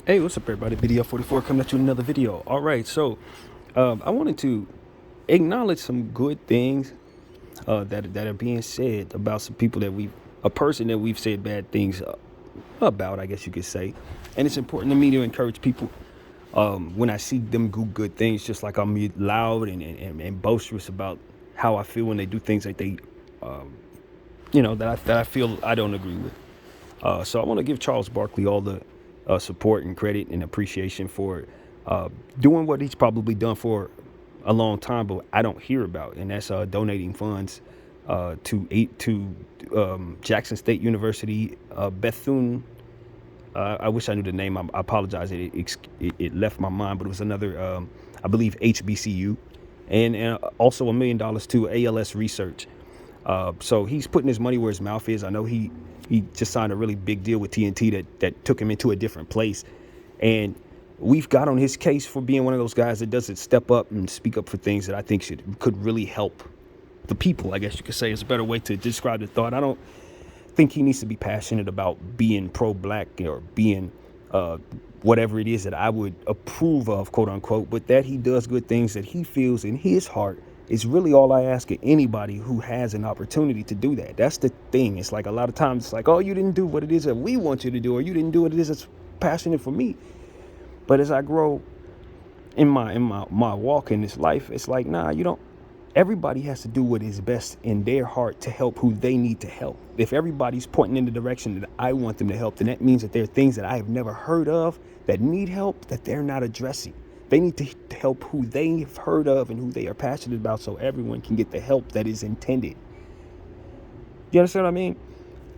Hey, what's up, everybody? BDL 44 coming at you with another video. All right, so I wanted to acknowledge some good things that are being said about some people a person that we've said bad things about, I guess you could say. And it's important to me to encourage people when I see them do good things, just like I'm loud and boisterous about how I feel when they do things that that I feel I don't agree with. So I want to give Charles Barkley all the support and credit and appreciation for doing what he's probably done for a long time, but I don't hear about, and that's donating funds to Jackson State University, Bethune. I wish I knew the name. I apologize. It left my mind, but it was another, I believe, HBCU, and also $1 million to ALS Research. So he's putting his money where his mouth is. I know he just signed a really big deal with TNT that took him into a different place. And we've got on his case for being one of those guys that doesn't step up and speak up for things that I think could really help the people, I guess you could say, is a better way to describe the thought. I don't think he needs to be passionate about being pro-black or being whatever it is that I would approve of, quote unquote, but that he does good things that he feels in his heart is really all I ask of anybody who has an opportunity to do that. That's the thing. It's like a lot of times it's like, oh, you didn't do what it is that we want you to do, or you didn't do what it is that's passionate for me. But as I grow in my walk in this life, it's like, nah, you don't. Everybody has to do what is best in their heart to help who they need to help. If everybody's pointing in the direction that I want them to help, then that means that there are things that I have never heard of that need help that they're not addressing. They need to help who they've heard of and who they are passionate about so everyone can get the help that is intended. You understand what I mean?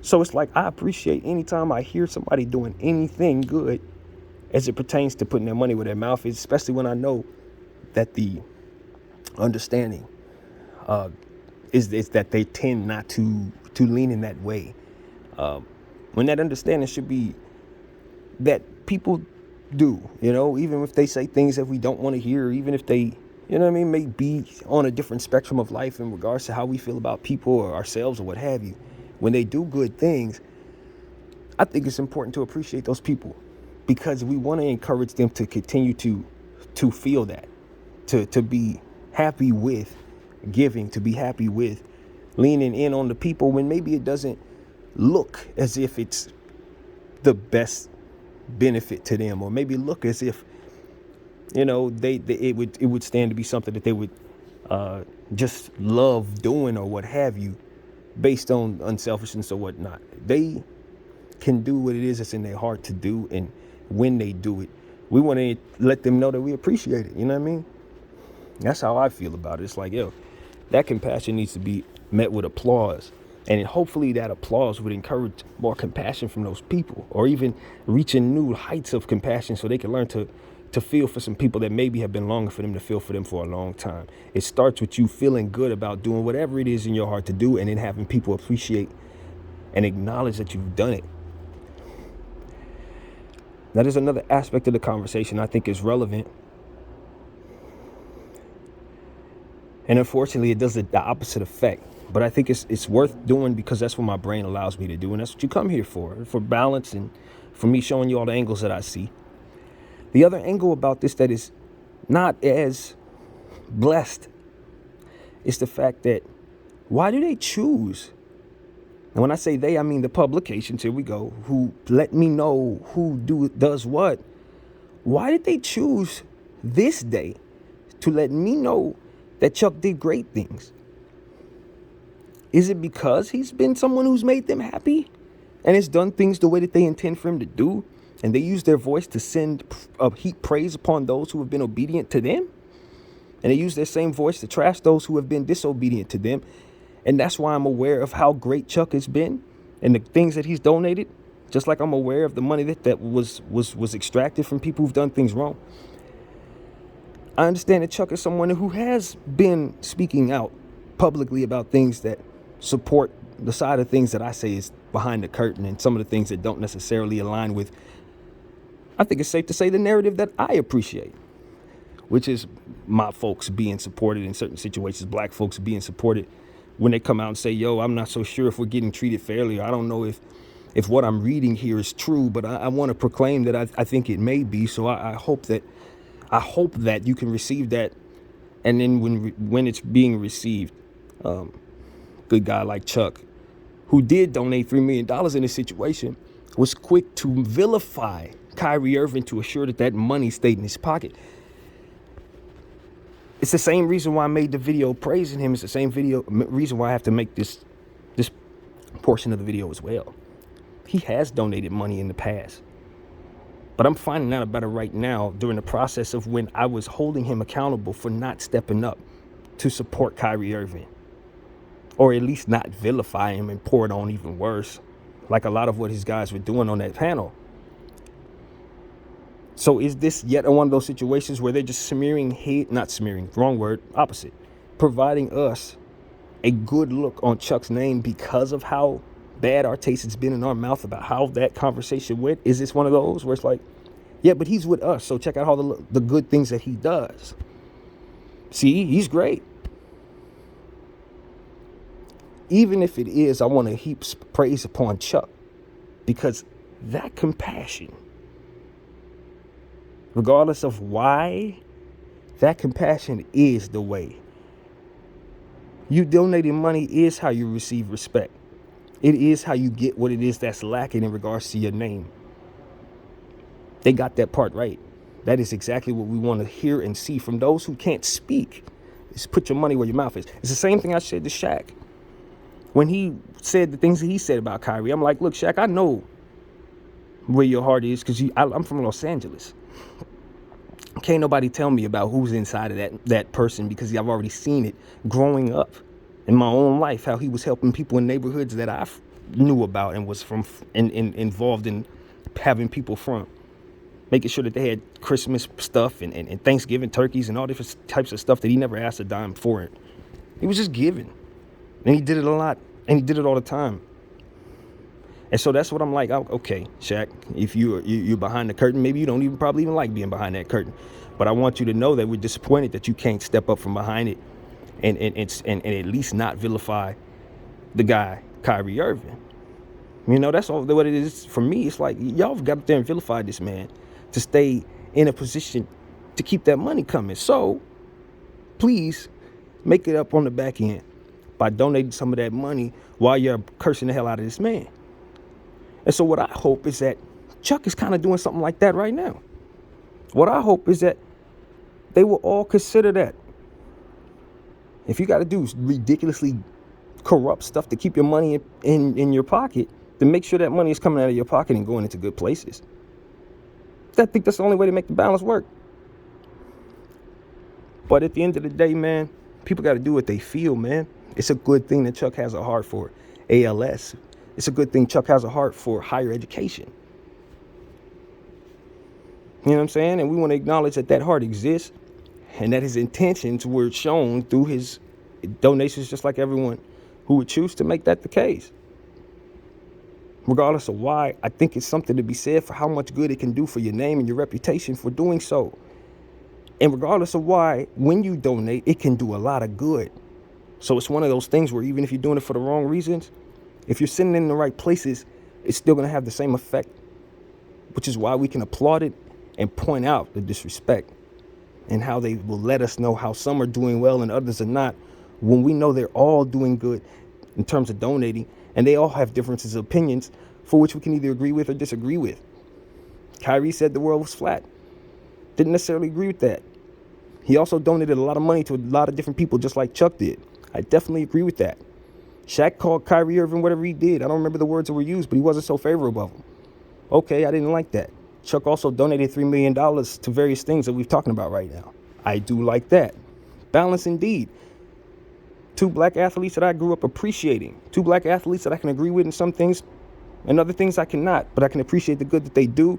So it's like I appreciate anytime I hear somebody doing anything good as it pertains to putting their money where their mouth is, especially when I know that the understanding is that they tend not to lean in that way. When that understanding should be that people do, even if they say things that we don't want to hear, even if they, may be on a different spectrum of life in regards to how we feel about people or ourselves or what have you. When they do good things, I think it's important to appreciate those people because we want to encourage them to continue to feel that, to be happy with giving, to be happy with leaning in on the people when maybe it doesn't look as if it's the best benefit to them, or maybe look as if it would stand to be something that they would just love doing or what have you, based on unselfishness or whatnot. They can do what it is that's in their heart to do, and when they do it, we want to let them know that we appreciate it. You know what I mean? That's how I feel about it. It's like, that compassion needs to be met with applause. And hopefully that applause would encourage more compassion from those people, or even reaching new heights of compassion so they can learn to feel for some people that maybe have been longing for them to feel for them for a long time. It starts with you feeling good about doing whatever it is in your heart to do, and then having people appreciate and acknowledge that you've done it. That is another aspect of the conversation I think is relevant. And unfortunately, it does the opposite effect. But I think it's worth doing because that's what my brain allows me to do. And that's what you come here for balance and for me showing you all the angles that I see. The other angle about this that is not as blessed is the fact that why do they choose? And when I say they, I mean the publications, here we go, who let me know who does what. Why did they choose this day to let me know that Chuck did great things? Is it because he's been someone who's made them happy and has done things the way that they intend for him to do, and they use their voice to send heap praise upon those who have been obedient to them, and they use their same voice to trash those who have been disobedient to them? And that's why I'm aware of how great Chuck has been and the things that he's donated, just like I'm aware of the money that was extracted from people who've done things wrong. I understand that Chuck is someone who has been speaking out publicly about things that support the side of things that I say is behind the curtain, and some of the things that don't necessarily align with, I think it's safe to say, the narrative that I appreciate, which is my folks being supported in certain situations, black folks being supported when they come out and say, yo, I'm not so sure if we're getting treated fairly, or I don't know if if what I'm reading here is true, but I want to proclaim that I think it may be. So I hope that you can receive that. And then when it's being received, good guy like Chuck, who did donate $3 million in this situation, was quick to vilify Kyrie Irving to assure that money stayed in his pocket. It's the same reason why I made the video praising him. It's the same reason why I have to make this portion of the video as well. He has donated money in the past. But I'm finding out about it right now during the process of when I was holding him accountable for not stepping up to support Kyrie Irving. Or at least not vilify him and pour it on even worse, like a lot of what his guys were doing on that panel. So is this yet one of those situations where they're just providing us a good look on Chuck's name because of how bad our taste has been in our mouth about how that conversation went? Is this one of those where it's like, yeah, but he's with us, so check out all the good things that he does. See, he's great. Even if it is, I want to heap praise upon Chuck, because that compassion, regardless of why, that compassion is the way. You donating money is how you receive respect. It is how you get what it is that's lacking in regards to your name. They got that part right. That is exactly what we want to hear and see from those who can't speak. Is put your money where your mouth is. It's the same thing I said to Shaq. When he said the things that he said about Kyrie, I'm like, look, Shaq, I know where your heart is because I'm from Los Angeles. Can't nobody tell me about who's inside of that person because I've already seen it growing up in my own life, how he was helping people in neighborhoods that I knew about and was from and involved in having people from. Making sure that they had Christmas stuff and Thanksgiving turkeys and all different types of stuff that he never asked a dime for it. He was just giving. And he did it a lot. And he did it all the time. And so that's what I'm like. Okay, Shaq, if you're behind the curtain, maybe you don't probably even like being behind that curtain. But I want you to know that we're disappointed that you can't step up from behind it and at least not vilify the guy, Kyrie Irving. You know, that's all what it is. For me, it's like, y'all have got up there and vilified this man to stay in a position to keep that money coming. So please make it up on the back end by donating some of that money while you're cursing the hell out of this man. And so what I hope is that Chuck is kind of doing something like that right now. What I hope is that they will all consider that. If you got to do ridiculously corrupt stuff to keep your money in your pocket, then make sure that money is coming out of your pocket and going into good places. I think that's the only way to make the balance work. But at the end of the day, man, people got to do what they feel, man. It's a good thing that Chuck has a heart for ALS. It's a good thing Chuck has a heart for higher education. You know what I'm saying? And we want to acknowledge that heart exists and that his intentions were shown through his donations, just like everyone who would choose to make that the case. Regardless of why, I think it's something to be said for how much good it can do for your name and your reputation for doing so. And regardless of why, when you donate, it can do a lot of good. So it's one of those things where even if you're doing it for the wrong reasons, if you're sitting in the right places, it's still going to have the same effect, which is why we can applaud it and point out the disrespect and how they will let us know how some are doing well and others are not, when we know they're all doing good in terms of donating, and they all have differences of opinions for which we can either agree with or disagree with. Kyrie said the world was flat. Didn't necessarily agree with that. He also donated a lot of money to a lot of different people, just like Chuck did. I definitely agree with that. Shaq called Kyrie Irving whatever he did. I don't remember the words that were used, but he wasn't so favorable of him. Okay, I didn't like that. Chuck also donated $3 million to various things that we're talking about right now. I do like that. Balance indeed. Two black athletes that I grew up appreciating. Two black athletes that I can agree with in some things and other things I cannot, but I can appreciate the good that they do.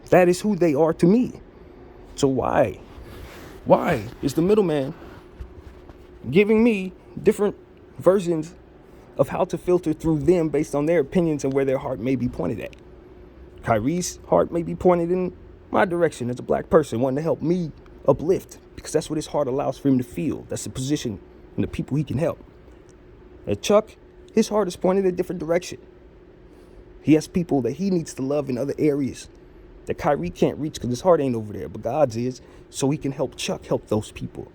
That is who they are to me. So why is the middleman giving me different versions of how to filter through them based on their opinions and where their heart may be pointed at? Kyrie's heart may be pointed in my direction as a black person, wanting to help me uplift, because that's what his heart allows for him to feel. That's the position and the people he can help. And Chuck, His heart is pointed in a different direction. He has people that he needs to love in other areas that Kyrie can't reach because his heart ain't over there, but God's is, so he can help Chuck help those people.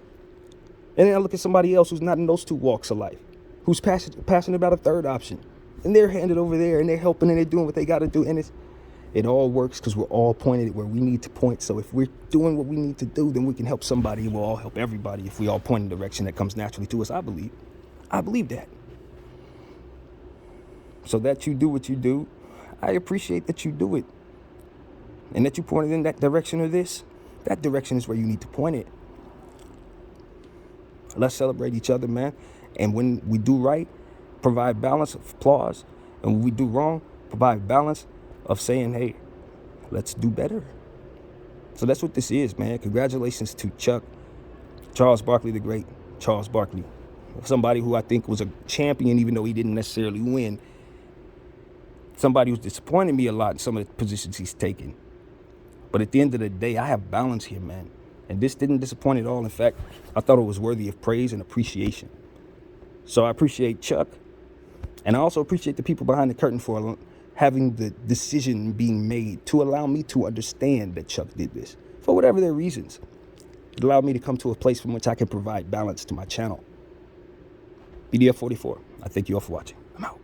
And then I look at somebody else who's not in those two walks of life, who's passionate about a third option, and they're handed over there, and they're helping, and they're doing what they got to do, and it all works because we're all pointed where we need to point. So if we're doing what we need to do, then we can help somebody, and we'll all help everybody if we all point in the direction that comes naturally to us. I believe that. So that you do what you do, I appreciate that you do it. And that you point it in that direction or this, that direction is where you need to point it. Let's celebrate each other, man. And when we do right, provide balance of applause. And when we do wrong, provide balance of saying, hey, let's do better. So that's what this is, man. Congratulations to Chuck, Charles Barkley, the great Charles Barkley. Somebody who I think was a champion, even though he didn't necessarily win. Somebody who's disappointed me a lot in some of the positions he's taken. But at the end of the day, I have balance here, man. And this didn't disappoint at all. In fact, I thought it was worthy of praise and appreciation. So I appreciate Chuck. And I also appreciate the people behind the curtain for having the decision being made to allow me to understand that Chuck did this. For whatever their reasons. It allowed me to come to a place from which I can provide balance to my channel. BDF 44, I thank you all for watching. I'm out.